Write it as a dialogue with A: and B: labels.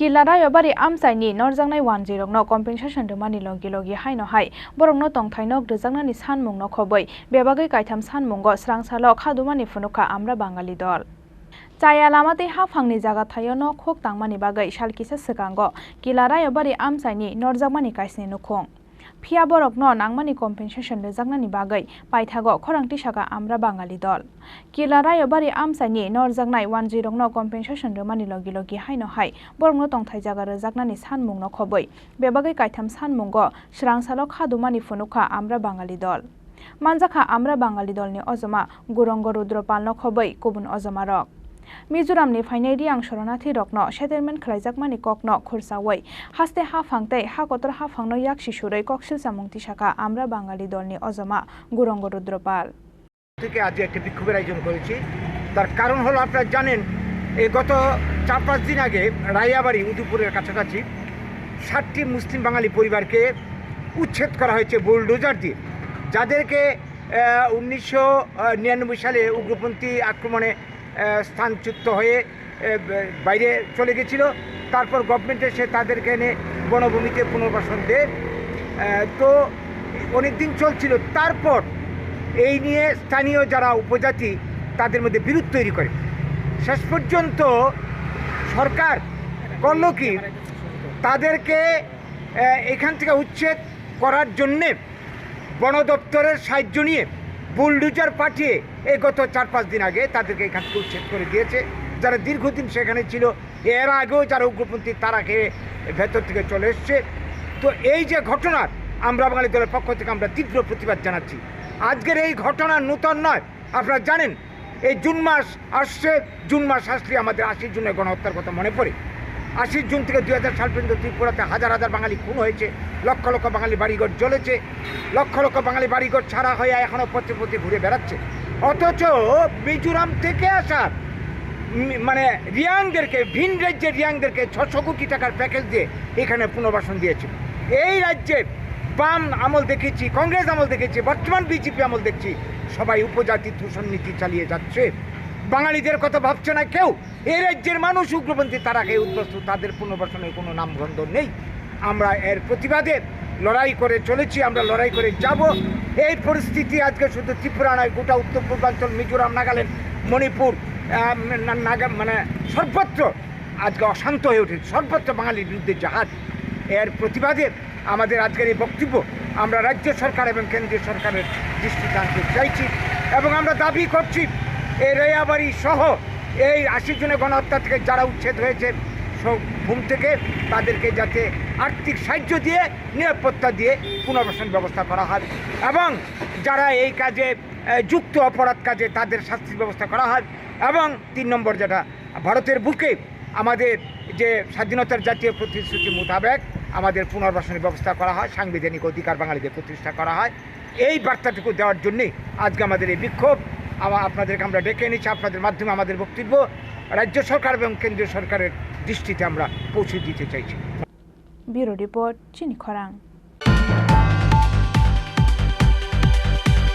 A: Kilara yobari amsaini norjangnai 10 no compensation rumani logi logi haino hai borongno tongthainok rejangnani sanmungno khoboi bebagai kaitham sanmungo srangsalo khadumani funuka amra bangali dol Chaya lamate ha phangni jaga thayo no khok tangmani bagai salkisa sekango Kilara yobari amsaini norjagmani kaisni nukhong Phia borok no nangmani compensation rejangnani bagai paithago khorangti saka amra bangali dol Kilara yobari amsaini norjagnai 10 no compensation rumani logi logi haino hai borongno tongthai jaga rejagnani sanmungno khoboi bebagai kaitham sanmungo srangsalo khadumani funuka amra bangali dol Manjakha amra bangali dolni ojoma Gurongo Rudropalno khoboi kubun ojoma rok Mizoramni phainai riang shoranathi rokno settlement khlaijakmani kokno khursawai haste ha phangtei ha kotor ha phangno yak shisurei koksil samungti shaka amra bangali dolni ojoma Gurongo Rudropal
B: থেকে আজ একটা বিক্ষোভের আয়োজন করেছি তার কারণ হলো আপনারা জানেন এই গত 4-5 দিন আগে রায়াবাড়ি উদয়পুরের কাছাকাছি 60টি মুসলিম বাঙালি পরিবারকে উচ্ছেদ করা হয়েছে বুলডোজার দিয়ে যাদেরকে 1999 সালে উগ্রপন্থী আক্রমণে স্থানচ্যুত হয়ে বাইরে চলে গেছিল তারপর গভর্নমেন্ট এসে তাদেরকে এনে বনভূমিতে পুনর্বাসন দেয় তো অনেক দিন চলছিল তারপর এই নিয়ে স্থানীয় যারা উপজাতি তাদের মধ্যে বিরোধ তৈরি করে শেষ পর্যন্ত সরকার করল কি তাদেরকে এখান থেকে উচ্ছেদ করার জন্যে বন দপ্তরের সাহায্য নিয়ে বুলডোজার পাঠিয়ে এই গত 4-5 দিন আগে তাদেরকে এখান থেকে উচ্ছেদ করে দিয়েছে যারা দীর্ঘদিন সেখানে ছিল এর আগেও যারা উগ্রপন্থী তারা খেয়ে ভেতর থেকে চলে এসছে তো এই যে ঘটনার আমরা বাঙালি দলের পক্ষ থেকে আমরা তীব্র প্রতিবাদ জানাচ্ছি আজকের এই ঘটনা নতুন নয় আপনারা জানেন এই জুন মাস আসছে জুন মাস আসলে আমাদের 80 জুনের গণহত্যার কথা মনে পড়ে 80 জুন থেকে 2000 সাল পর্যন্ত ত্রিপুরাতে হাজার হাজার বাঙালি খুন হয়েছে লক্ষ লক্ষ বাঙালি বাড়িঘর জ্বলেছে লক্ষ লক্ষ বাঙালি বাড়িঘর ছাড়া হয়ে এখনও পথে পথে ঘুরে বেড়াচ্ছে অথচ মিজোরাম থেকে আসা মানে রিয়াংদেরকে ভিন রাজ্যের রিয়াংদেরকে 600 কোটি টাকার প্যাকেজ দিয়ে এখানে পুনর্বাসন দিয়েছে এই রাজ্যে বাম আমল দেখেছি কংগ্রেস আমল দেখেছি বর্তমান বিজেপি আমল দেখছি সবাই উপজাতি দূষণ নীতি চালিয়ে যাচ্ছে বাঙালিদের কথা ভাবছে না কেউ এই রাজ্যের মানুষ উগ্রপন্থী তারা খেয়ে উদ্বস্ত তাদের পুনর্বাসনের কোনো নামগন্ধ নেই আমরা এর প্রতিবাদে লড়াই করে চলেছি আমরা লড়াই করে যাব এই পরিস্থিতি আজকে শুধু ত্রিপুরা নয় গোটা উত্তর পূর্বাঞ্চল মিজোরাম নাগাল্যান্ড মণিপুর মানে সর্বত্র আজকে অশান্ত হয়ে উঠেছে সর্বত্র বাঙালির বিরুদ্ধে জাহাজ এর প্রতিবাদে আমাদের আজকের এই বক্তব্য আমরা রাজ্য সরকার এবং কেন্দ্রীয় সরকারের দৃষ্টিতে আনতে চাইছি এবং আমরা দাবি করছি এই রায়াবাড়ি সহ এই 80 জনের গণহত্যা থেকে যারা উচ্ছেদ হয়েছে ভূম থেকে তাদেরকে যাতে আর্থিক সাহায্য দিয়ে নিরাপত্তা দিয়ে পুনর্বাসন ব্যবস্থা করা হয় এবং যারা এই কাজে যুক্ত অপরাধ কাজে তাদের শাস্তির ব্যবস্থা করা হয় এবং 3 নম্বর যেটা ভারতের বুকে আমাদের যে স্বাধীনতার জাতীয় প্রতিশ্রুতি মোতাবেক আমাদের পুনর্বাসনের ব্যবস্থা করা হয় সাংবিধানিক অধিকার বাঙালিদের প্রতিষ্ঠা করা হয় এই বার্তাটুকু দেওয়ার জন্যই আজকে আমাদের এই বিক্ষোভ আপনাদেরকে আমরা ডেকে এনেছি আপনাদের মাধ্যমে আমাদের বক্তব্য রাজ্য সরকার এবং কেন্দ্রীয় সরকারের দৃষ্টিতে আমরা পৌঁছে দিতে চাইছি
A: ব্যুরো রিপোর্ট চিনি খরাং